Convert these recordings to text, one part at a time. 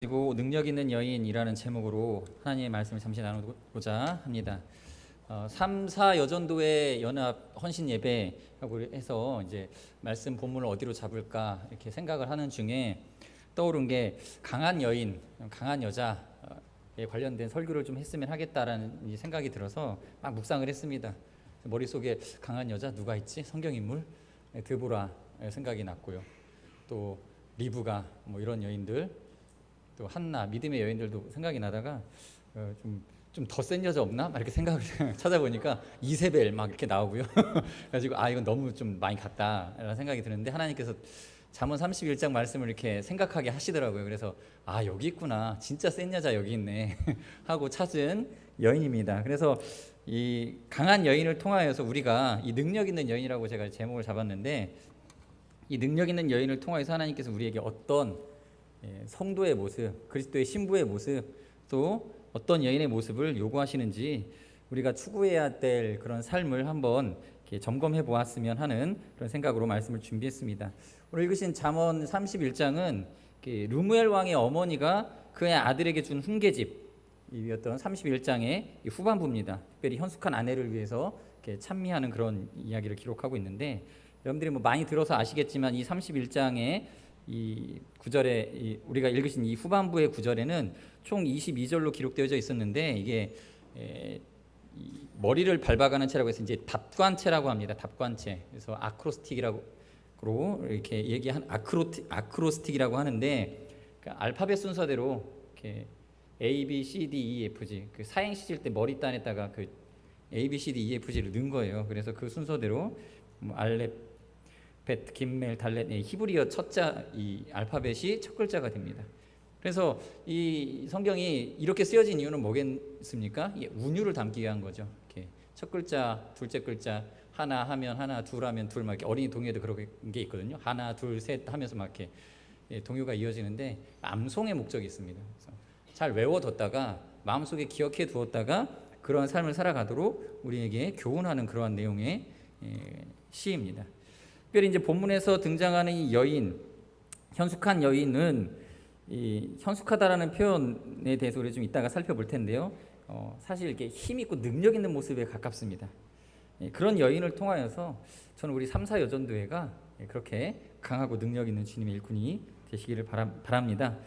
그리고 능력 있는 여인이라는 제목으로 하나님의 말씀을 잠시 나누고자 합니다. 3, 4 여전도회 연합 헌신 예배라고 해서 이제 말씀 본문을 어디로 잡을까 이렇게 생각을 하는 중에 떠오른 게 강한 여인, 강한 여자에 관련된 설교를 좀 했으면 하겠다라는 생각이 들어서 막 묵상을 했습니다. 머릿속에 강한 여자 누가 있지? 성경인물 드보라 생각이 났고요. 또 리브가 뭐 이런 여인들, 또 한나 믿음의 여인들도 생각이 나다가 좀 더 센 여자 없나? 막 이렇게 생각을 찾아보니까 이세벨 막 이렇게 나오고요. 그래가지고 이건 너무 좀 많이 갔다라는 생각이 드는데 하나님께서 잠언 31장 말씀을 이렇게 생각하게 하시더라고요. 그래서 여기 있구나, 진짜 센 여자 여기 있네 하고 찾은 여인입니다. 그래서 이 강한 여인을 통하여서 우리가 이 능력 있는 여인이라고 제가 제목을 잡았는데, 이 능력 있는 여인을 통하여서 하나님께서 우리에게 어떤 성도의 모습, 그리스도의 신부의 모습, 또 어떤 여인의 모습을 요구하시는지 우리가 추구해야 될 그런 삶을 한번 점검해 보았으면 하는 그런 생각으로 말씀을 준비했습니다. 오늘 읽으신 잠언 31장은 르무엘 왕의 어머니가 그의 아들에게 준 훈계집이었던 31장의 후반부입니다. 특별히 현숙한 아내를 위해서 찬미하는 그런 이야기를 기록하고 있는데, 여러분들이 뭐 많이 들어서 아시겠지만 이 31장의 이 구절에 우리가 읽으신 이 후반부의 구절에는 총 22절로 기록되어져 있었는데, 이게 머리를 밟아가는 채라고 해서 이제 답관체라고 합니다. 답관체. 그래서 아크로스틱이라고 이렇게 얘기한 아크로스틱이라고 하는데, 그러니까 알파벳 순서대로 이렇게 A, B, C, D, E, F, G 그 사행시 칠 때 머리단에다가 그 A, B, C, D, E, F, G를 넣은 거예요. 그래서 그 순서대로 알렙, 벳, 김멜, 달렛, 히브리어 첫자 이 알파벳이 첫 글자가 됩니다. 그래서 이 성경이 이렇게 쓰여진 이유는 뭐겠습니까? 운율을 담기 위한 거죠. 이렇게 첫 글자, 둘째 글자, 하나 하면 하나, 둘 하면 둘, 막 이렇게 어린이 동요에도 그런 게 있거든요. 하나, 둘, 셋 하면서 막 이렇게 동요가 이어지는데, 암송의 목적이 있습니다. 그래서 잘 외워뒀다가 마음속에 기억해 두었다가 그러한 삶을 살아가도록 우리에게 교훈하는 그러한 내용의 시입니다. 특별히 이제 본문에서 등장하는 이 여인, 현숙한 여인은 이 현숙하다라는 표현에 대해서 우리 좀 이따가 살펴볼 텐데요. 사실 이렇게 힘 있고 능력 있는 모습에 가깝습니다. 그런 여인을 통하여서 저는 우리 3, 4 여전도회가 그렇게 강하고 능력 있는 주님의 일꾼이 되시기를 바랍니다.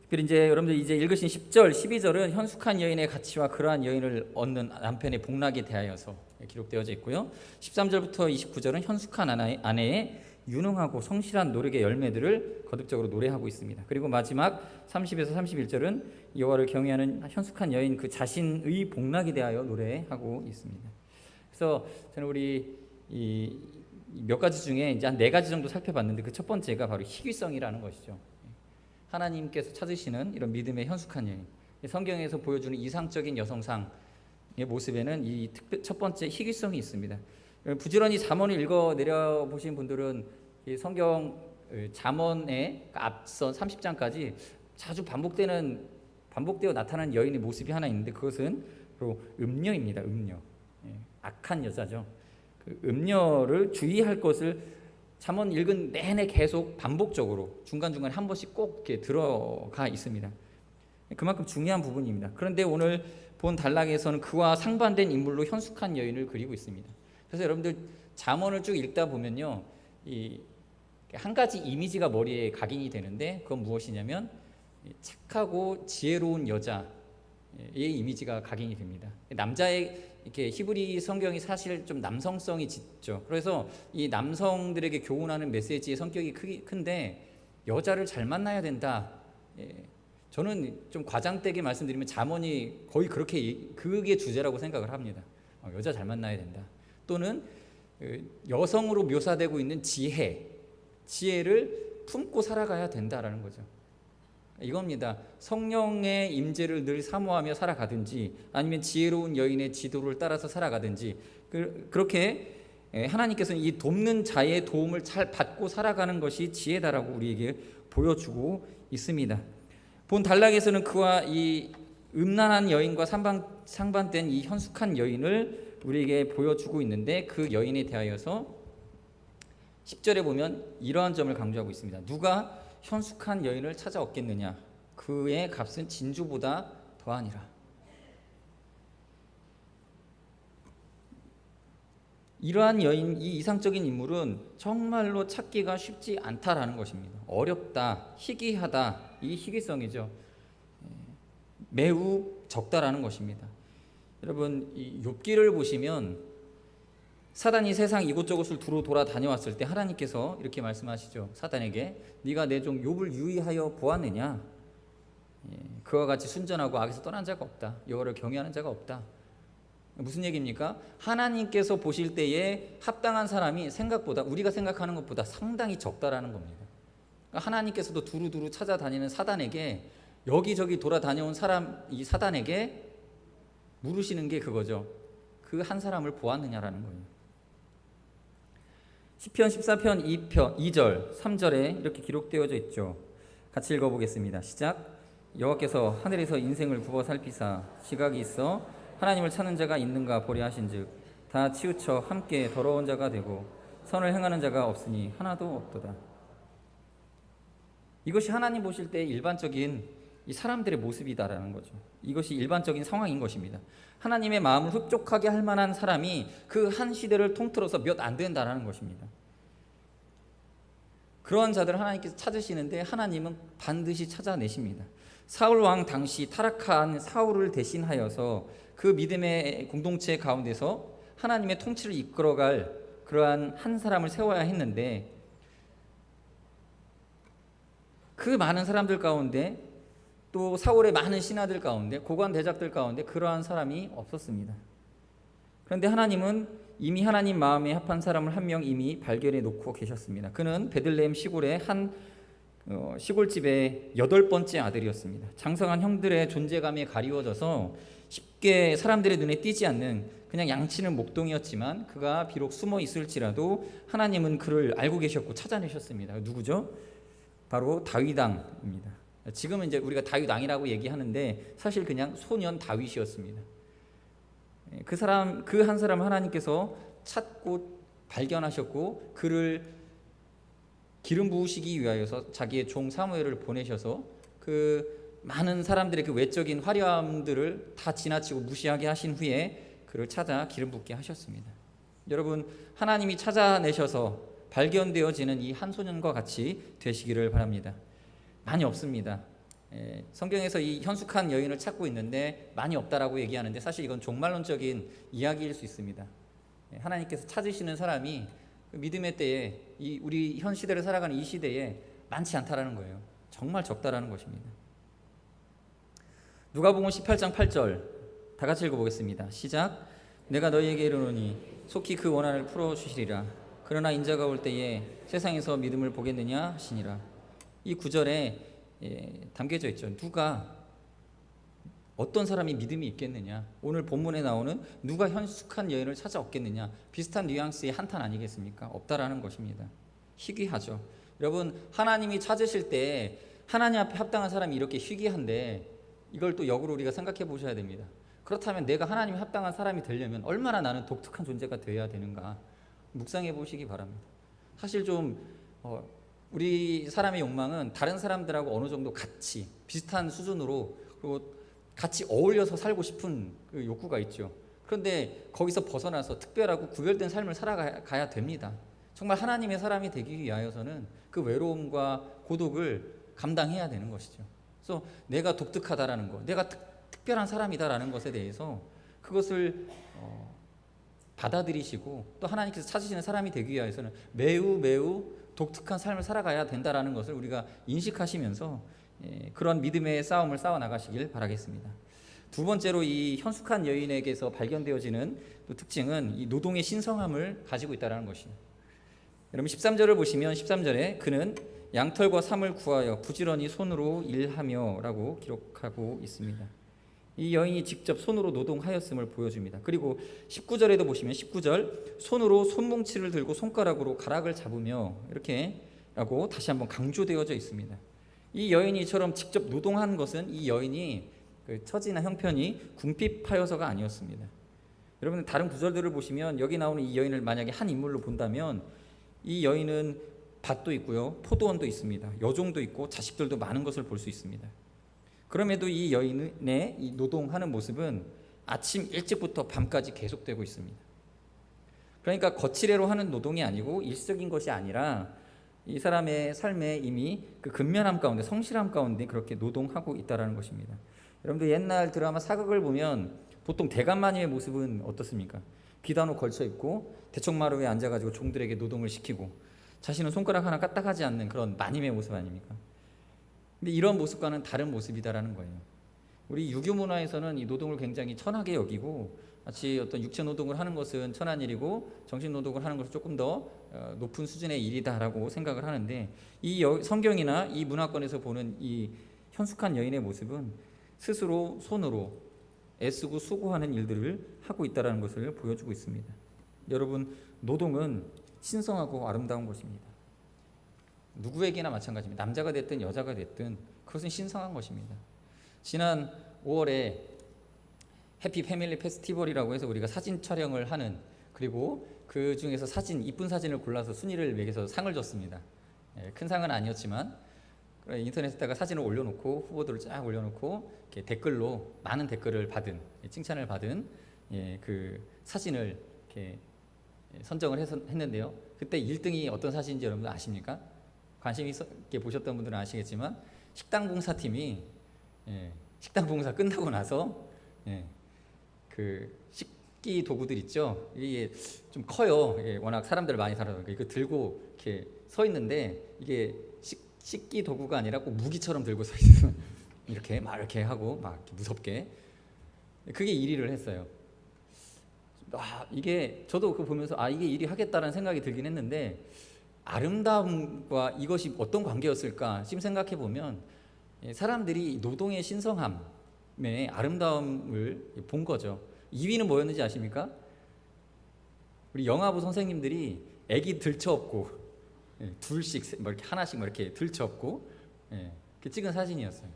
특별히 이제 여러분들 이제 읽으신 10절, 12절은 현숙한 여인의 가치와 그러한 여인을 얻는 남편의 복락에 대하여서 기록되어져 있고요. 13절부터 29절은 현숙한 아내의 유능하고 성실한 노력의 열매들을 거듭적으로 노래하고 있습니다. 그리고 마지막 30에서 31절은 여호와를 경외하는 현숙한 여인 그 자신의 복락에 대하여 노래하고 있습니다. 그래서 저는 우리 이 몇 가지 중에 이제 한 4가지 정도 살펴봤는데, 그 첫 번째가 바로 희귀성이라는 것이죠. 하나님께서 찾으시는 이런 믿음의 현숙한 여인, 성경에서 보여주는 이상적인 여성상의 모습에는 이 첫 번째 희귀성이 있습니다. 부지런히 잠언을 읽어 내려 보신 분들은 이 성경 잠언의 앞선 30장까지 자주 반복되어 나타나는 여인의 모습이 하나 있는데, 그것은 바로 음녀입니다. 음녀, 악한 여자죠. 그 음녀를 주의할 것을 잠언 읽은 내내 계속 반복적으로 중간중간에 한 번씩 꼭 이렇게 들어가 있습니다. 그만큼 중요한 부분입니다. 그런데 오늘 본 단락에서는 그와 상반된 인물로 현숙한 여인을 그리고 있습니다. 그래서 여러분들 잠언을 쭉 읽다 보면요, 이 한 가지 이미지가 머리에 각인이 되는데, 그건 무엇이냐면 착하고 지혜로운 여자의 이미지가 각인이 됩니다. 남자의 이렇게 히브리 성경이 사실 좀 남성성이 짙죠. 그래서 이 남성들에게 교훈하는 메시지의 성격이 큰데, 여자를 잘 만나야 된다. 저는 좀 과장되게 말씀드리면 잠언이 거의 그게 주제라고 생각을 합니다. 여자 잘 만나야 된다. 또는 여성으로 묘사되고 있는 지혜를 품고 살아가야 된다라는 거죠. 이겁니다. 성령의 임재를 늘 사모하며 살아가든지, 아니면 지혜로운 여인의 지도를 따라서 살아가든지, 그렇게 하나님께서는 이 돕는 자의 도움을 잘 받고 살아가는 것이 지혜다라고 우리에게 보여주고 있습니다. 본 단락에서는 그와 이 음란한 여인과 상반된 이 현숙한 여인을 우리에게 보여주고 있는데, 그 여인에 대하여서 10절에 보면 이러한 점을 강조하고 있습니다. 누가 현숙한 여인을 찾아 얻겠느냐? 그의 값은 진주보다 더하니라. 이러한 여인, 이 이상적인 인물은 정말로 찾기가 쉽지 않다라는 것입니다. 어렵다, 희귀하다, 이 희귀성이죠. 매우 적다라는 것입니다. 여러분, 이 욥기를 보시면 사단이 세상 이곳저곳을 두루 돌아다녀왔을 때 하나님께서 이렇게 말씀하시죠. 사단에게 네가 내 종 욥을 유의하여 보았느냐? 그와 같이 순전하고 악에서 떠난 자가 없다. 여호와를 경외하는 자가 없다. 무슨 얘기입니까? 하나님께서 보실 때에 합당한 사람이 생각보다, 우리가 생각하는 것보다 상당히 적다라는 겁니다. 그러니까 하나님께서도 두루두루 찾아다니는 사단에게, 여기저기 돌아다녀온 사람, 이 사단에게 물으시는 게 그거죠. 그 한 사람을 보았느냐라는 거예요. 시편 14편 2절 3절에 이렇게 기록되어져 있죠. 같이 읽어보겠습니다. 시작. 여호와께서 하늘에서 인생을 굽어 살피사 지각이 있어 하나님을 찾는 자가 있는가 보려 하신즉 다 치우쳐 함께 더러운 자가 되고 선을 행하는 자가 없으니 하나도 없도다. 이것이 하나님 보실 때 일반적인 이 사람들의 모습이다라는 거죠. 이것이 일반적인 상황인 것입니다. 하나님의 마음을 흡족하게 할 만한 사람이 그 한 시대를 통틀어서 몇 안 된다라는 것입니다. 그러한 자들을 하나님께서 찾으시는데 하나님은 반드시 찾아내십니다. 사울 왕 당시 타락한 사울을 대신하여서 그 믿음의 공동체 가운데서 하나님의 통치를 이끌어갈 그러한 한 사람을 세워야 했는데 그 많은 사람들 가운데 또 사울의 많은 신하들 가운데 고관 대작들 가운데 그러한 사람이 없었습니다. 그런데 하나님은 이미 하나님 마음에 합한 사람을 한 명 이미 발견해 놓고 계셨습니다. 그는 베들레헴 시골의 한 시골집의 8번째 아들이었습니다. 장성한 형들의 존재감에 가리워져서 쉽게 사람들의 눈에 띄지 않는 그냥 양치는 목동이었지만 그가 비록 숨어 있을지라도 하나님은 그를 알고 계셨고 찾아내셨습니다. 누구죠? 바로 다윗 왕입니다. 지금은 이제 우리가 다윗 왕이라고 얘기하는데 사실 그냥 소년 다윗이었습니다. 그 한 사람 하나님께서 찾고 발견하셨고 그를 기름 부으시기 위하여서 자기의 종 사무엘을 보내셔서 그 많은 사람들의 그 외적인 화려함들을 다 지나치고 무시하게 하신 후에 그를 찾아 기름 붓게 하셨습니다. 여러분, 하나님이 찾아내셔서 발견되어지는 이 한 소년과 같이 되시기를 바랍니다. 많이 없습니다. 성경에서 이 현숙한 여인을 찾고 있는데 많이 없다라고 얘기하는데 사실 이건 종말론적인 이야기일 수 있습니다. 하나님께서 찾으시는 사람이 믿음의 때에 우리 현 시대를 살아가는 이 시대에 많지 않다라는 거예요. 정말 적다라는 것입니다. 누가복음 18장 8절 다 같이 읽어보겠습니다. 시작. 내가 너희에게 이르노니 속히 그 원한을 풀어주시리라. 그러나 인자가 올 때에 세상에서 믿음을 보겠느냐 하시니라. 이 구절에 담겨져 있죠. 누가 어떤 사람이 믿음이 있겠느냐. 오늘 본문에 나오는 누가 현숙한 여인을 찾아 얻겠느냐. 비슷한 뉘앙스의 한탄 아니겠습니까? 없다라는 것입니다. 희귀하죠. 여러분, 하나님이 찾으실 때 하나님 앞에 합당한 사람이 이렇게 희귀한데 이걸 또 역으로 우리가 생각해 보셔야 됩니다. 그렇다면 내가 하나님에 합당한 사람이 되려면 얼마나 나는 독특한 존재가 되어야 되는가 묵상해 보시기 바랍니다. 사실 좀 우리 사람의 욕망은 다른 사람들하고 어느 정도 같이 비슷한 수준으로 그리고 같이 어울려서 살고 싶은 그 욕구가 있죠. 그런데 거기서 벗어나서 특별하고 구별된 삶을 살아가야 됩니다. 정말 하나님의 사람이 되기 위하여서는 그 외로움과 고독을 감당해야 되는 것이죠. 그래서 내가 독특하다라는 것, 내가 특별한 사람이다라는 것에 대해서 그것을 받아들이시고 또 하나님께서 찾으시는 사람이 되기 위해서는 매우 독특한 삶을 살아가야 된다라는 것을 우리가 인식하시면서 그런 믿음의 싸움을 싸워 나가시길 바라겠습니다. 두 번째로 이 현숙한 여인에게서 발견되어지는 또 특징은 이 노동의 신성함을 가지고 있다는 것입니다. 여러분 13절을 보시면 13절에 그는 양털과 삼을 구하여 부지런히 손으로 일하며 라고 기록하고 있습니다. 이 여인이 직접 손으로 노동하였음을 보여줍니다. 그리고 19절에도 보시면 19절 손으로 손뭉치를 들고 손가락으로 가락을 잡으며 이렇게 라고 다시 한번 강조되어져 있습니다. 이 여인이 이처럼 직접 노동한 것은 이 여인이 그 처지나 형편이 궁핍하여서가 아니었습니다. 여러분 다른 구절들을 보시면 여기 나오는 이 여인을 만약에 한 인물로 본다면 이 여인은 밭도 있고요, 포도원도 있습니다, 여종도 있고 자식들도 많은 것을 볼 수 있습니다. 그럼에도 이 여인의 이 노동하는 모습은 아침 일찍부터 밤까지 계속되고 있습니다. 그러니까 거칠애로 하는 노동이 아니고 일시적인 것이 아니라 이 사람의 삶에 이미 그 근면함 가운데, 성실함 가운데 그렇게 노동하고 있다는 것입니다. 여러분들 옛날 드라마 사극을 보면 보통 대감마님의 모습은 어떻습니까? 비단옷 걸쳐 입고 대청마루에 앉아가지고 종들에게 노동을 시키고 자신은 손가락 하나 까딱하지 않는 그런 마님의 모습 아닙니까? 근데 이런 모습과는 다른 모습이다라는 거예요. 우리 유교 문화에서는 이 노동을 굉장히 천하게 여기고 마치 어떤 육체 노동을 하는 것은 천한 일이고 정신 노동을 하는 것은 조금 더 높은 수준의 일이다라고 생각을 하는데, 이 성경이나 이 문화권에서 보는 이 현숙한 여인의 모습은 스스로 손으로 애쓰고 수고하는 일들을 하고 있다는 것을 보여주고 있습니다. 여러분, 노동은 신성하고 아름다운 것입니다. 누구에게나 마찬가지입니다. 남자가 됐든 여자가 됐든 그것은 신성한 것입니다. 지난 5월에 해피 패밀리 페스티벌이라고 해서 우리가 사진 촬영을 하는, 그리고 그 중에서 이쁜 사진을 골라서 순위를 매겨서 상을 줬습니다. 큰 상은 아니었지만 인터넷에다가 사진을 올려놓고 후보들을 쫙 올려놓고 이렇게 댓글로 많은 댓글을 받은, 칭찬을 받은 그 사진을 이렇게 선정을 했는데요. 그때 1등이 어떤 사진인지 여러분 아십니까? 관심 있게 보셨던 분들은 아시겠지만 식당 봉사팀이 식당 봉사 끝나고 나서 그 식기 도구들 있죠. 이게 좀 커요. 워낙 사람들 많이 살아서 이거 들고 이렇게 서 있는데 이게 식기 도구가 아니라 꼭 무기처럼 들고 서 있어요. 이렇게 막 이렇게 하고 막 이렇게 무섭게. 그게 1위를 했어요. 이게 저도 그거 보면서 이게 1위 하겠다라는 생각이 들긴 했는데, 아름다움과 이것이 어떤 관계였을까 지금 생각해 보면 사람들이 노동의 신성함의 아름다움을 본 거죠. 2위는 뭐였는지 아십니까? 우리 영화부 선생님들이 애기 들쳐업고 둘씩 뭐 이렇게 하나씩 뭐 이렇게 들쳐업고 찍은 사진이었어요.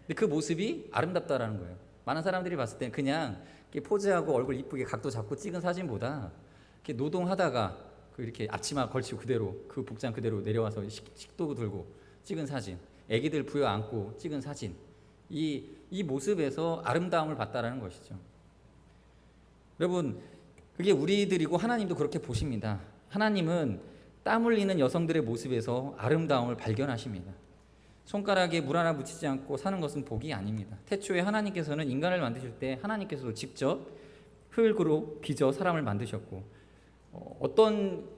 근데 그 모습이 아름답다라는 거예요. 많은 사람들이 봤을 때 그냥 이렇게 포즈하고 얼굴 이쁘게 각도 잡고 찍은 사진보다 이렇게 노동하다가 이렇게 앞치마 걸치고 그대로 그 복장 그대로 내려와서 식도구 들고 찍은 사진, 애기들 부여 안고 찍은 사진, 이 모습에서 아름다움을 봤다라는 것이죠. 여러분, 그게 우리들이고 하나님도 그렇게 보십니다. 하나님은 땀 흘리는 여성들의 모습에서 아름다움을 발견하십니다. 손가락에 물 하나 묻히지 않고 사는 것은 복이 아닙니다. 태초에 하나님께서는 인간을 만드실 때 하나님께서도 직접 흙으로 빚어 사람을 만드셨고,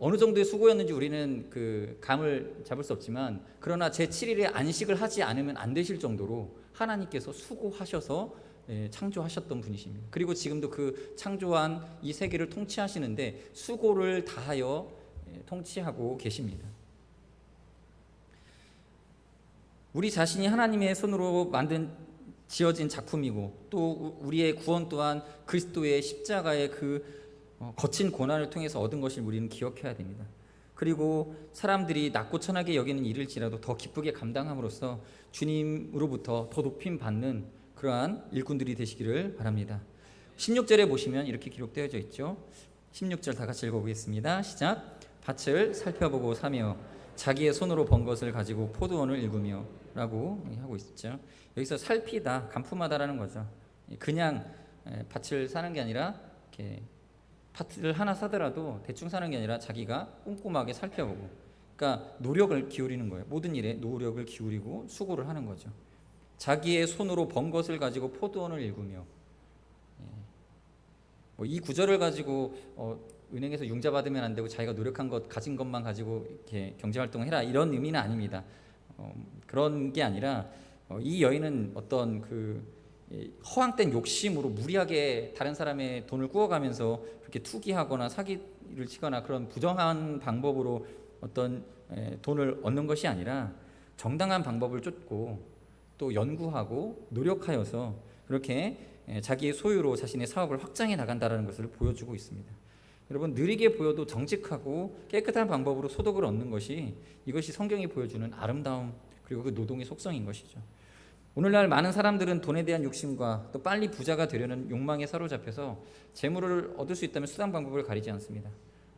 어느 정도의 수고였는지 우리는 그 감을 잡을 수 없지만, 그러나 제7일에 안식을 하지 않으면 안 되실 정도로 하나님께서 수고하셔서 창조하셨던 분이십니다. 그리고 지금도 그 창조한 이 세계를 통치하시는데 수고를 다하여 통치하고 계십니다. 우리 자신이 하나님의 손으로 지어진 작품이고, 또 우리의 구원 또한 그리스도의 십자가의 그 거친 고난을 통해서 얻은 것을 우리는 기억해야 됩니다. 그리고 사람들이 낮고 천하게 여기는 일일지라도 더 기쁘게 감당함으로써 주님으로부터 더 높임 받는 그러한 일꾼들이 되시기를 바랍니다. 16절에 보시면 이렇게 기록되어져 있죠. 16절 다 같이 읽어보겠습니다. 시작. 밭을 살펴보고 사며 자기의 손으로 번 것을 가지고 포도원을 일구며 라고 하고 있죠. 여기서 살피다, 간품하다라는 거죠. 그냥 밭을 사는 게 아니라 이렇게 밭을 하나 사더라도 대충 사는 게 아니라 자기가 꼼꼼하게 살펴보고, 그러니까 노력을 기울이는 거예요. 모든 일에 노력을 기울이고 수고를 하는 거죠. 자기의 손으로 번 것을 가지고 포도원을 일구며, 이 구절을 가지고 은행에서 융자 받으면 안 되고 자기가 노력한 것, 가진 것만 가지고 이렇게 경제활동을 해라, 이런 의미는 아닙니다. 그런 게 아니라 이 여인은 어떤 그 허황된 욕심으로 무리하게 다른 사람의 돈을 꾸어가면서 그렇게 투기하거나 사기를 치거나 그런 부정한 방법으로 어떤 돈을 얻는 것이 아니라 정당한 방법을 쫓고 또 연구하고 노력하여서 그렇게 자기의 소유로 자신의 사업을 확장해 나간다는 것을 보여주고 있습니다. 여러분, 느리게 보여도 정직하고 깨끗한 방법으로 소득을 얻는 것이, 이것이 성경이 보여주는 아름다움 그리고 그 노동의 속성인 것이죠. 오늘날 많은 사람들은 돈에 대한 욕심과 또 빨리 부자가 되려는 욕망에 사로잡혀서 재물을 얻을 수 있다면 수단 방법을 가리지 않습니다.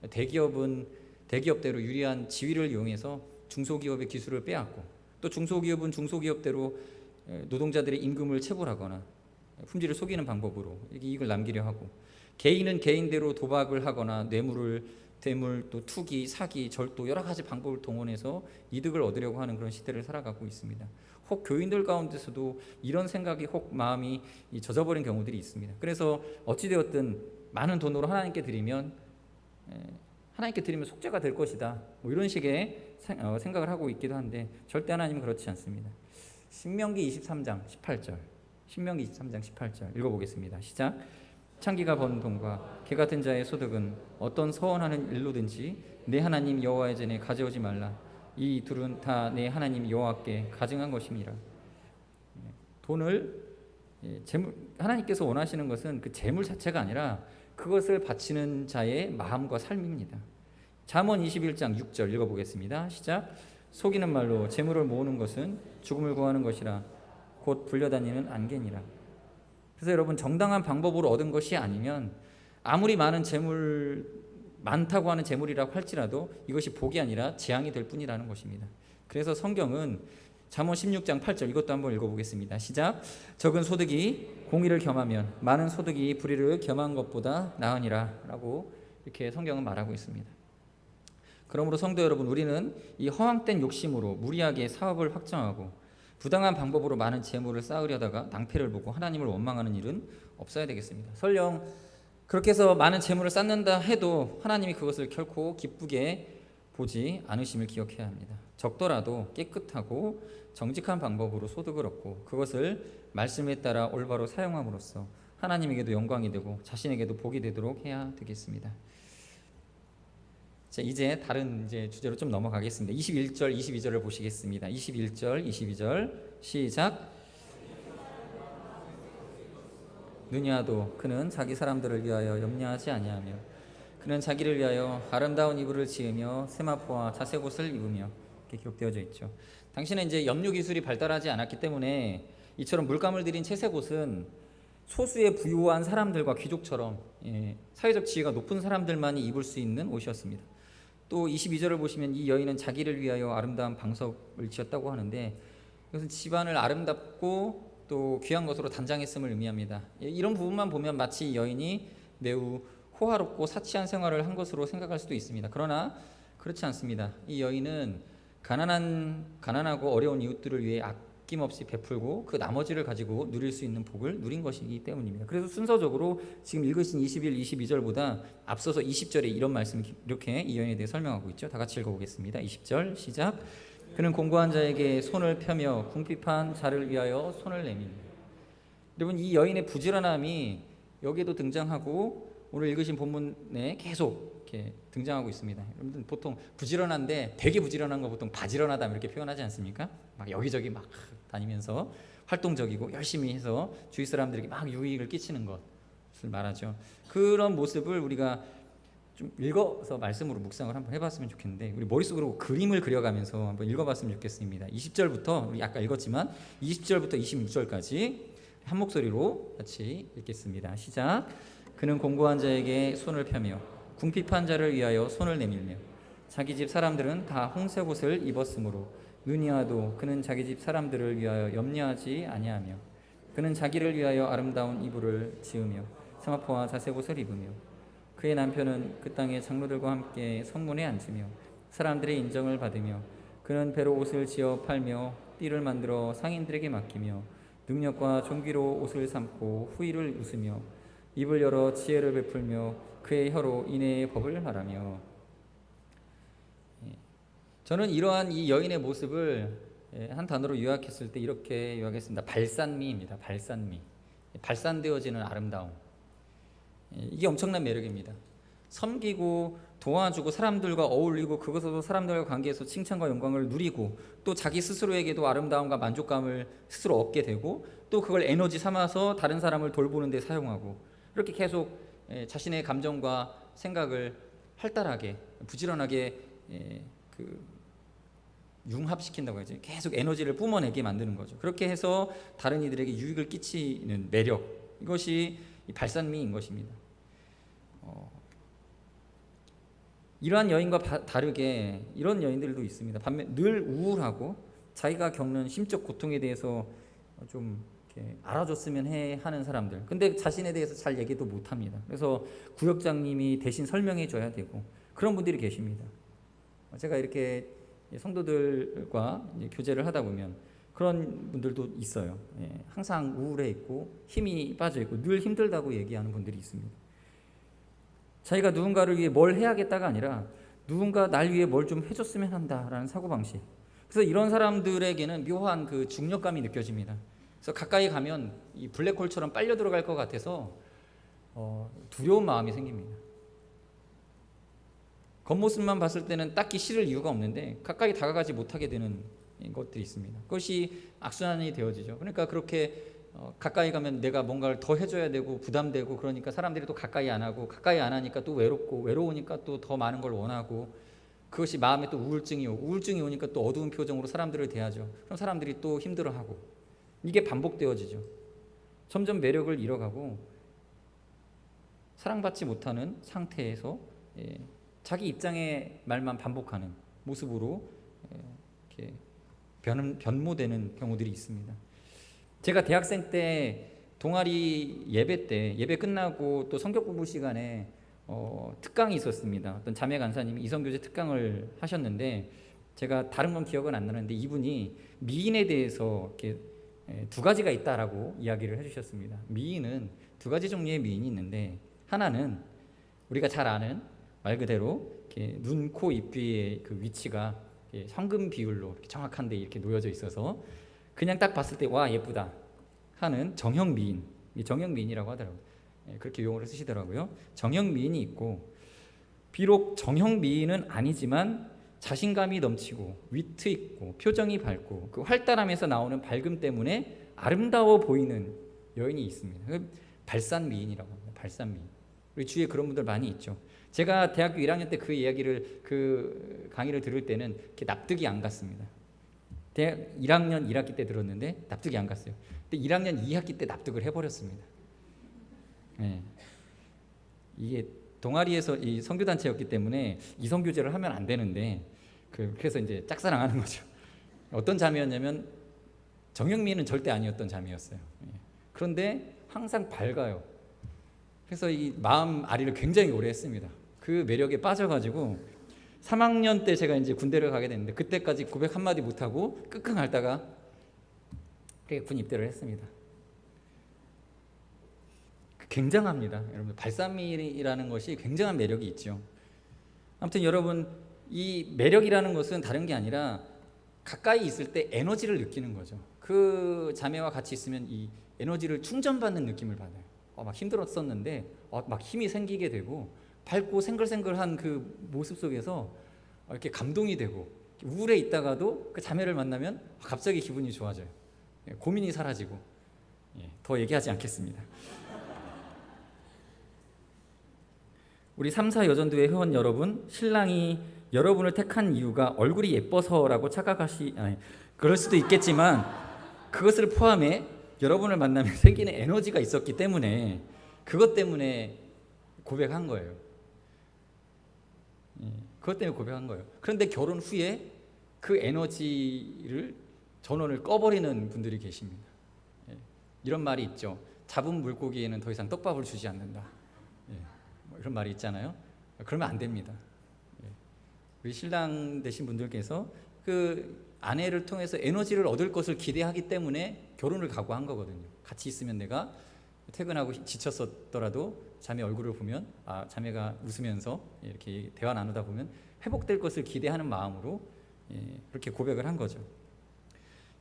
대기업은 대기업대로 유리한 지위를 이용해서 중소기업의 기술을 빼앗고, 또 중소기업은 중소기업대로 노동자들의 임금을 체불하거나 품질을 속이는 방법으로 이렇게 이익을 남기려 하고, 개인은 개인대로 도박을 하거나 뇌물, 또 투기, 사기, 절도 여러 가지 방법을 동원해서 이득을 얻으려고 하는 그런 시대를 살아가고 있습니다. 혹 교인들 가운데서도 이런 생각이 혹 마음이 젖어버린 경우들이 있습니다. 그래서 어찌되었든 많은 돈으로 하나님께 드리면 속죄가 될 것이다, 뭐 이런 식의 생각을 하고 있기도 한데, 절대 하나님은 그렇지 않습니다. 신명기 23장 18절 신명기 23장 18절 읽어보겠습니다. 시작. 창기가 번 돈과 개 같은 자의 소득은 어떤 서원하는 일로든지 내 하나님 여호와의 전에 가져오지 말라. 이 둘은 다 내 하나님 여호와께 가증한 것임이라. 돈을 재물, 하나님께서 원하시는 것은 그 재물 자체가 아니라 그것을 바치는 자의 마음과 삶입니다. 잠언 21장 6절 읽어보겠습니다. 시작. 속이는 말로 재물을 모으는 것은 죽음을 구하는 것이라 곧 불려다니는 안개니라. 그래서 여러분, 정당한 방법으로 얻은 것이 아니면 아무리 많다고 하는 재물이라고 할지라도 이것이 복이 아니라 재앙이 될 뿐이라는 것입니다. 그래서 성경은 잠언 16장 8절 이것도 한번 읽어보겠습니다. 시작. 적은 소득이 공의를 겸하면 많은 소득이 불의를 겸한 것보다 나으니라 라고 이렇게 성경은 말하고 있습니다. 그러므로 성도 여러분, 우리는 이 허황된 욕심으로 무리하게 사업을 확장하고 부당한 방법으로 많은 재물을 쌓으려다가 낭패를 보고 하나님을 원망하는 일은 없어야 되겠습니다. 설령 그렇게 해서 많은 재물을 쌓는다 해도 하나님이 그것을 결코 기쁘게 보지 않으심을 기억해야 합니다. 적더라도 깨끗하고 정직한 방법으로 소득을 얻고 그것을 말씀에 따라 올바로 사용함으로써 하나님에게도 영광이 되고 자신에게도 복이 되도록 해야 되겠습니다. 자, 이제 다른 주제로 좀 넘어가겠습니다. 21절, 22절을 보시겠습니다. 21절, 22절 시작. 느냐도 그는 자기 사람들을 위하여 염려하지 아니하며 그는 자기를 위하여 아름다운 이불을 지으며 세마포와 자색옷을 입으며, 이렇게 기록되어져 있죠. 당시는 염료 기술이 발달하지 않았기 때문에 이처럼 물감을 들인 채색옷은 소수의 부유한 사람들과 귀족처럼 사회적 지위가 높은 사람들만이 입을 수 있는 옷이었습니다. 또 22절을 보시면 이 여인은 자기를 위하여 아름다운 방석을 지었다고 하는데, 이것은 집안을 아름답고 또 귀한 것으로 단장했음을 의미합니다. 이런 부분만 보면 마치 이 여인이 매우 호화롭고 사치한 생활을 한 것으로 생각할 수도 있습니다. 그러나 그렇지 않습니다. 이 여인은 가난하고 어려운 이웃들을 위해 아낌없이 베풀고 그 나머지를 가지고 누릴 수 있는 복을 누린 것이기 때문입니다. 그래서 순서적으로 지금 읽으신 21, 22절보다 앞서서 20절에 이런 말씀을 이렇게 이 여인에 대해 설명하고 있죠. 다 같이 읽어보겠습니다. 20절 시작. 그는 공고한 자에게 손을 펴며 궁핍한 자를 위하여 손을 내밀며. 여러분, 이 여인의 부지런함이 여기에도 등장하고 오늘 읽으신 본문에 계속 이렇게 등장하고 있습니다. 여러분들 보통 부지런한데 되게 부지런한 거 보통 바지런하다 이렇게 표현하지 않습니까? 막 여기저기 막 다니면서 활동적이고 열심히 해서 주위 사람들에게 막 유익을 끼치는 것을 말하죠. 그런 모습을 우리가 좀 읽어서 말씀으로 묵상을 한번 해봤으면 좋겠는데, 우리 머릿속으로 그림을 그려가면서 한번 읽어봤으면 좋겠습니다. 20절부터 우리 아까 읽었지만 20절부터 26절까지 한 목소리로 같이 읽겠습니다. 시작. 그는 공고한 자에게 손을 펴며 궁핍한 자를 위하여 손을 내밀며 자기 집 사람들은 다 홍색 옷을 입었으므로 느냐도 그는 자기 집 사람들을 위하여 염려하지 아니하며 그는 자기를 위하여 아름다운 이불을 지으며 세마포와 자색옷을 입으며 그의 남편은 그 땅의 장로들과 함께 성문에 앉으며 사람들의 인정을 받으며 그는 배로 옷을 지어 팔며 띠를 만들어 상인들에게 맡기며 능력과 존귀로 옷을 삼고 후일을 웃으며 입을 열어 지혜를 베풀며 그의 혀로 인애의 법을 말하며. 저는 이러한 이 여인의 모습을 한 단어로 요약했을 때 이렇게 요약했습니다. 발산미입니다. 발산미. 발산되어지는 아름다움. 이게 엄청난 매력입니다. 섬기고 도와주고 사람들과 어울리고 그것으로 사람들과 관계에서 칭찬과 영광을 누리고 또 자기 스스로에게도 아름다움과 만족감을 스스로 얻게 되고 또 그걸 에너지 삼아서 다른 사람을 돌보는 데 사용하고, 이렇게 계속 자신의 감정과 생각을 활달하게 부지런하게 융합시킨다고 해야지, 계속 에너지를 뿜어내게 만드는 거죠. 그렇게 해서 다른 이들에게 유익을 끼치는 매력, 이것이 발산미인 것입니다. 이러한 여인과 다르게 이런 여인들도 있습니다. 반면 늘 우울하고 자기가 겪는 심적 고통에 대해서 좀 이렇게 알아줬으면 하는 사람들. 근데 자신에 대해서 잘 얘기도 못합니다. 그래서 구역장님이 대신 설명해 줘야 되고 그런 분들이 계십니다. 제가 이렇게 성도들과 교제를 하다 보면 그런 분들도 있어요. 항상 우울해 있고 힘이 빠져 있고 늘 힘들다고 얘기하는 분들이 있습니다. 자기가 누군가를 위해 뭘 해야겠다가 아니라 누군가 날 위해 뭘 좀 해줬으면 한다라는 사고방식. 그래서 이런 사람들에게는 묘한 그 중력감이 느껴집니다. 그래서 가까이 가면 이 블랙홀처럼 빨려 들어갈 것 같아서 두려운 마음이 생깁니다. 겉모습만 봤을 때는 딱히 싫을 이유가 없는데 가까이 다가가지 못하게 되는 것들이 있습니다. 그것이 악순환이 되어지죠. 그러니까 그렇게 가까이 가면 내가 뭔가를 더 해줘야 되고 부담되고 그러니까 사람들이 또 가까이 안 하고 가까이 안 하니까 또 외롭고 외로우니까 또 더 많은 걸 원하고 그것이 마음에 또 우울증이 오고 우울증이 오니까 또 어두운 표정으로 사람들을 대하죠. 그럼 사람들이 또 힘들어하고 이게 반복되어지죠. 점점 매력을 잃어가고 사랑받지 못하는 상태에서 자기 입장의 말만 반복하는 모습으로 이렇게 변모되는 경우들이 있습니다. 제가 대학생 때 동아리 예배 때 예배 끝나고 또 성경 공부 시간에 특강이 있었습니다. 어떤 자매 간사님이 이성교제 특강을 하셨는데 제가 다른 건 기억은 안 나는데 이분이 미인에 대해서 이렇게 두 가지가 있다라고 이야기를 해주셨습니다. 미인은 두 가지 종류의 미인이 있는데 하나는 우리가 잘 아는 말 그대로 이렇게 눈, 코, 입 뒤의 그 위치가 현금 비율로 이렇게 정확한데 이렇게 놓여져 있어서 그냥 딱 봤을 때 와 예쁘다 하는 정형 미인, 정형 미인이라고 하더라고요. 그렇게 용어를 쓰시더라고요. 정형 미인이 있고 비록 정형 미인은 아니지만 자신감이 넘치고 위트 있고 표정이 밝고 그 활달함에서 나오는 밝음 때문에 아름다워 보이는 여인이 있습니다. 발산 미인이라고 합니다. 발산 미인. 우리 주위에 그런 분들 많이 있죠. 제가 대학교 1학년 때 그 이야기를 그 강의를 들을 때는 이렇게 납득이 안 갔습니다. 대학 1학년 1학기 때 들었는데 납득이 안 갔어요. 근데 1학년 2학기 때 납득을 해버렸습니다. 이게 동아리에서 이 선교단체였기 때문에 이성교제를 하면 안 되는데 그래서 이제 짝사랑하는 거죠. 어떤 자매였냐면 정영미는 절대 아니었던 자매였어요. 그런데 항상 밝아요. 그래서 이 마음 아리를 굉장히 오래 했습니다. 그 매력에 빠져가지고 3학년 때 제가 이제 군대를 가게 됐는데 그때까지 고백 한마디 못하고 끙끙 앓다가 군 입대를 했습니다. 굉장합니다. 여러분 발산미라는 것이 굉장한 매력이 있죠. 아무튼 여러분 이 매력이라는 것은 다른 게 아니라 가까이 있을 때 에너지를 느끼는 거죠. 그 자매와 같이 있으면 이 에너지를 충전받는 느낌을 받아요. 막 힘들었었는데 막 힘이 생기게 되고 밝고 생글생글한 그 모습 속에서 이렇게 감동이 되고 우울해 있다가도 그 자매를 만나면 갑자기 기분이 좋아져요. 고민이 사라지고. 더 얘기하지 않겠습니다. 우리 3사 여전도회 회원 여러분, 신랑이 여러분을 택한 이유가 얼굴이 예뻐서라고 그럴 수도 있겠지만 그것을 포함해 여러분을 만나면 생기는 에너지가 있었기 때문에 그것 때문에 고백한 거예요. 그것 때문에 고백한 거예요. 그런데 결혼 후에 그 에너지를 전원을 꺼버리는 분들이 계십니다. 이런 말이 있죠. 잡은 물고기에는 더 이상 떡밥을 주지 않는다. 이런 말이 있잖아요. 그러면 안 됩니다. 우리 신랑 되신 분들께서 그 아내를 통해서 에너지를 얻을 것을 기대하기 때문에 결혼을 각오한 거거든요. 같이 있으면 내가 퇴근하고 지쳤었더라도 자매 얼굴을 보면 자매가 웃으면서 이렇게 대화 나누다 보면 회복될 것을 기대하는 마음으로 그렇게 고백을 한 거죠.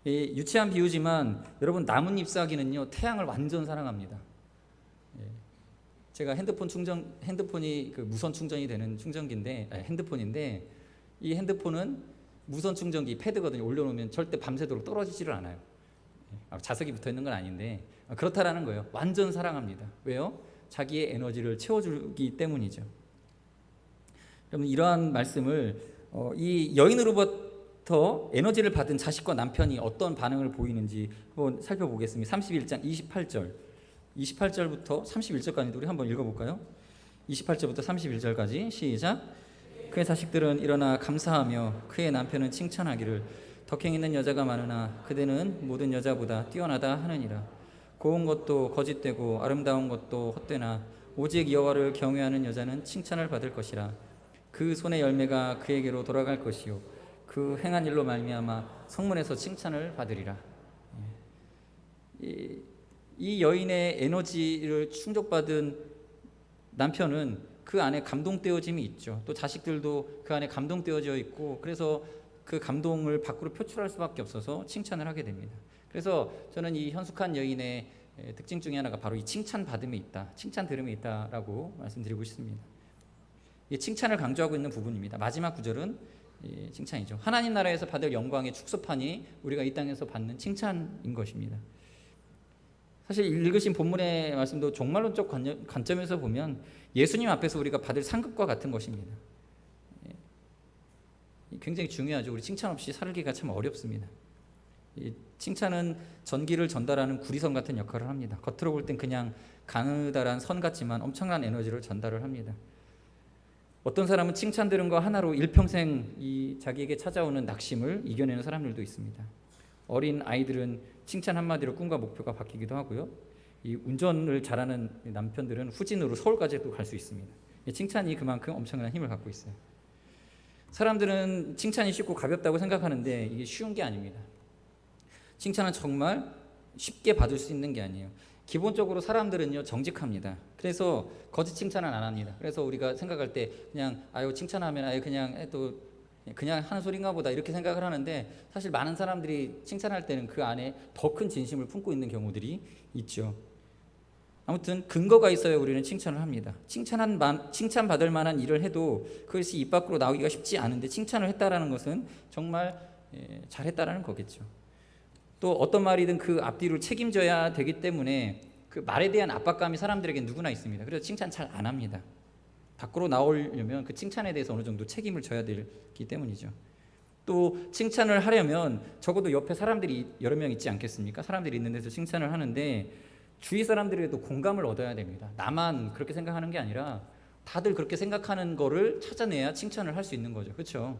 유치한 비유지만 여러분 나뭇잎 사귀는요 태양을 완전 사랑합니다. 제가 핸드폰이 그 무선 충전이 되는 충전기인데 핸드폰인데 이 핸드폰은 무선 충전기 패드거든요. 올려놓으면 절대 밤새도록 떨어지지를 않아요. 자석이 붙어 있는 건 아닌데 그렇다라는 거예요. 완전 사랑합니다. 왜요? 자기의 에너지를 채워주기 때문이죠. 여러분 이러한 말씀을 이 여인으로부터 에너지를 받은 자식과 남편이 어떤 반응을 보이는지 한번 살펴보겠습니다. 31장 28절부터 31절까지 우리 한번 읽어볼까요? 28절부터 31절까지 시작. 그의 자식들은 일어나 감사하며 그의 남편은 칭찬하기를 덕행 있는 여자가 많으나 그대는 모든 여자보다 뛰어나다 하느니라. 고운 것도 거짓되고 아름다운 것도 헛되나 오직 여호와를 경외하는 여자는 칭찬을 받을 것이라. 그 손의 열매가 그에게로 돌아갈 것이요 그 행한 일로 말미암아 성문에서 칭찬을 받으리라. 이 여인의 에너지를 충족받은 남편은 그 안에 감동되어짐이 있죠. 또 자식들도 그 안에 감동되어져 있고, 그래서 그 감동을 밖으로 표출할 수밖에 없어서 칭찬을 하게 됩니다. 그래서 저는 이 현숙한 여인의 특징 중에 하나가 바로 이 칭찬 받음에 있다, 칭찬 들음에 있다라고 말씀드리고 싶습니다. 이 칭찬을 강조하고 있는 부분입니다. 마지막 구절은 칭찬이죠. 하나님 나라에서 받을 영광의 축소판이 우리가 이 땅에서 받는 칭찬인 것입니다. 사실 읽으신 본문의 말씀도 종말론적 관점에서 보면 예수님 앞에서 우리가 받을 상급과 같은 것입니다. 굉장히 중요하죠. 우리 칭찬 없이 살기가 참 어렵습니다. 이 칭찬은 전기를 전달하는 구리선 같은 역할을 합니다. 겉으로 볼 땐 그냥 가느다란 선 같지만 엄청난 에너지를 전달을 합니다. 어떤 사람은 칭찬 들은 거 하나로 일평생 이 자기에게 찾아오는 낙심을 이겨내는 사람들도 있습니다. 어린 아이들은 칭찬 한마디로 꿈과 목표가 바뀌기도 하고요. 이 운전을 잘하는 남편들은 후진으로 서울까지도 갈 수 있습니다. 칭찬이 그만큼 엄청난 힘을 갖고 있어요. 사람들은 칭찬이 쉽고 가볍다고 생각하는데 이게 쉬운 게 아닙니다. 칭찬은 정말 쉽게 받을 수 있는 게 아니에요. 기본적으로 사람들은요 정직합니다. 그래서 거짓 칭찬은 안 합니다. 그래서 우리가 생각할 때 그냥 아유 칭찬하면 아유 그냥 하는 소린가 보다 이렇게 생각을 하는데, 사실 많은 사람들이 칭찬할 때는 그 안에 더 큰 진심을 품고 있는 경우들이 있죠. 아무튼 근거가 있어야 우리는 칭찬을 합니다. 칭찬받을 만한 일을 해도 그것이 입 밖으로 나오기가 쉽지 않은데 칭찬을 했다라는 것은 정말 잘했다라는 거겠죠. 또 어떤 말이든 그 앞뒤를 책임져야 되기 때문에 그 말에 대한 압박감이 사람들에게 누구나 있습니다. 그래서 칭찬 잘 안 합니다. 밖으로 나오려면 그 칭찬에 대해서 어느 정도 책임을 져야 되기 때문이죠. 또 칭찬을 하려면 적어도 옆에 사람들이 여러 명 있지 않겠습니까? 사람들이 있는 데서 칭찬을 하는데 주위 사람들에도 공감을 얻어야 됩니다. 나만 그렇게 생각하는 게 아니라 다들 그렇게 생각하는 거를 찾아내야 칭찬을 할 수 있는 거죠. 그렇죠?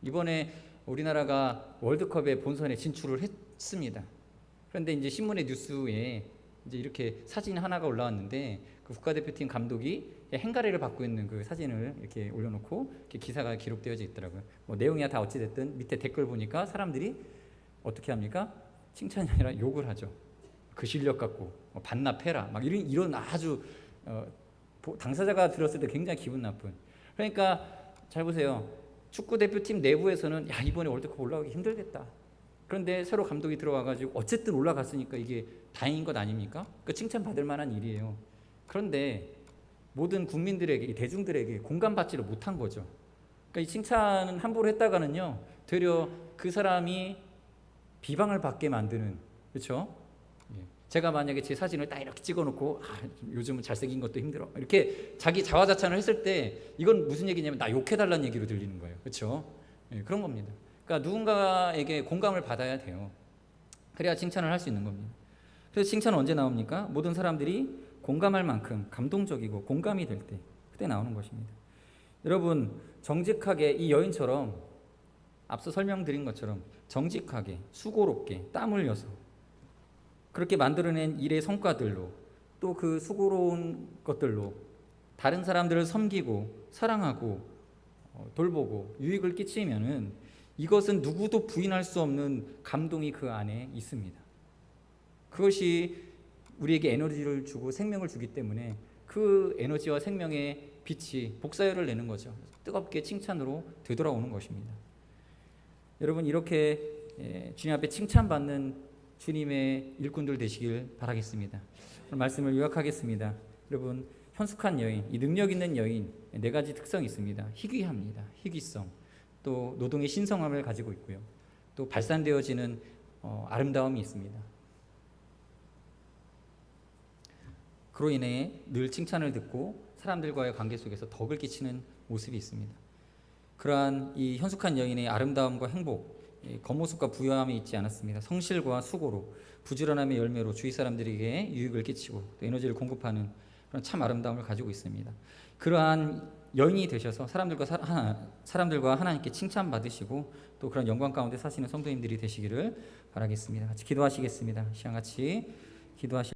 이번에 우리나라가 월드컵에 본선에 진출을 했습니다. 그런데 이제 신문의 뉴스에 이제 이렇게 사진 하나가 올라왔는데 그 국가대표팀 감독이 행가리를 받고 있는 그 사진을 이렇게 올려놓고 이렇게 기사가 기록되어져 있더라고요. 뭐 내용이야 다 어찌 됐든 밑에 댓글 보니까 사람들이 어떻게 합니까? 칭찬이 아니라 욕을 하죠. 그 실력 갖고 반납해라 막 이런 아주 당사자가 들었을 때 굉장히 기분 나쁜. 그러니까 잘 보세요. 축구 대표팀 내부에서는 야 이번에 월드컵 올라가기 힘들겠다. 그런데 새로 감독이 들어와가지고 어쨌든 올라갔으니까 이게 다행인 것 아닙니까? 그 칭찬 받을 만한 일이에요. 그런데 모든 국민들에게, 대중들에게 공감받지를 못한 거죠. 그러니까 이 칭찬은 함부로 했다가는요 되려 그 사람이 비방을 받게 만드는, 그렇죠? 제가 만약에 제 사진을 딱 이렇게 찍어놓고 요즘은 잘생긴 것도 힘들어 이렇게 자기 자화자찬을 했을 때 이건 무슨 얘기냐면 나 욕해달라는 얘기로 들리는 거예요. 그렇죠? 그런 겁니다. 그러니까 누군가에게 공감을 받아야 돼요. 그래야 칭찬을 할 수 있는 겁니다. 그래서 칭찬은 언제 나옵니까? 모든 사람들이 공감할 만큼 감동적이고 공감이 될 때, 그때 나오는 것입니다. 여러분 정직하게 이 여인처럼 앞서 설명드린 것처럼 정직하게 수고롭게 땀 흘려서 그렇게 만들어낸 일의 성과들로 또 그 수고로운 것들로 다른 사람들을 섬기고 사랑하고 돌보고 유익을 끼치면은 이것은 누구도 부인할 수 없는 감동이 그 안에 있습니다. 그것이 우리에게 에너지를 주고 생명을 주기 때문에 그 에너지와 생명의 빛이 복사열을 내는 거죠. 뜨겁게 칭찬으로 되돌아오는 것입니다. 여러분 이렇게 주님 앞에 칭찬받는 주님의 일꾼들 되시길 바라겠습니다. 오늘 말씀을 요약하겠습니다. 여러분 현숙한 여인, 이 능력 있는 여인 네 가지 특성이 있습니다. 희귀합니다. 희귀성, 또 노동의 신성함을 가지고 있고요. 또 발산되어지는 아름다움이 있습니다. 그로 인해 늘 칭찬을 듣고 사람들과의 관계 속에서 덕을 끼치는 모습이 있습니다. 그러한 이 현숙한 여인의 아름다움과 행복, 겉모습과 부유함이 있지 않았습니다. 성실과 수고로 부지런함의 열매로 주위 사람들에게 유익을 끼치고 또 에너지를 공급하는 그런 참 아름다움을 가지고 있습니다. 그러한 여인이 되셔서 사람들과 하나님께 칭찬받으시고 또 그런 영광 가운데 사시는 성도님들이 되시기를 바라겠습니다. 같이 기도하시겠습니다. 시간 같이 기도하시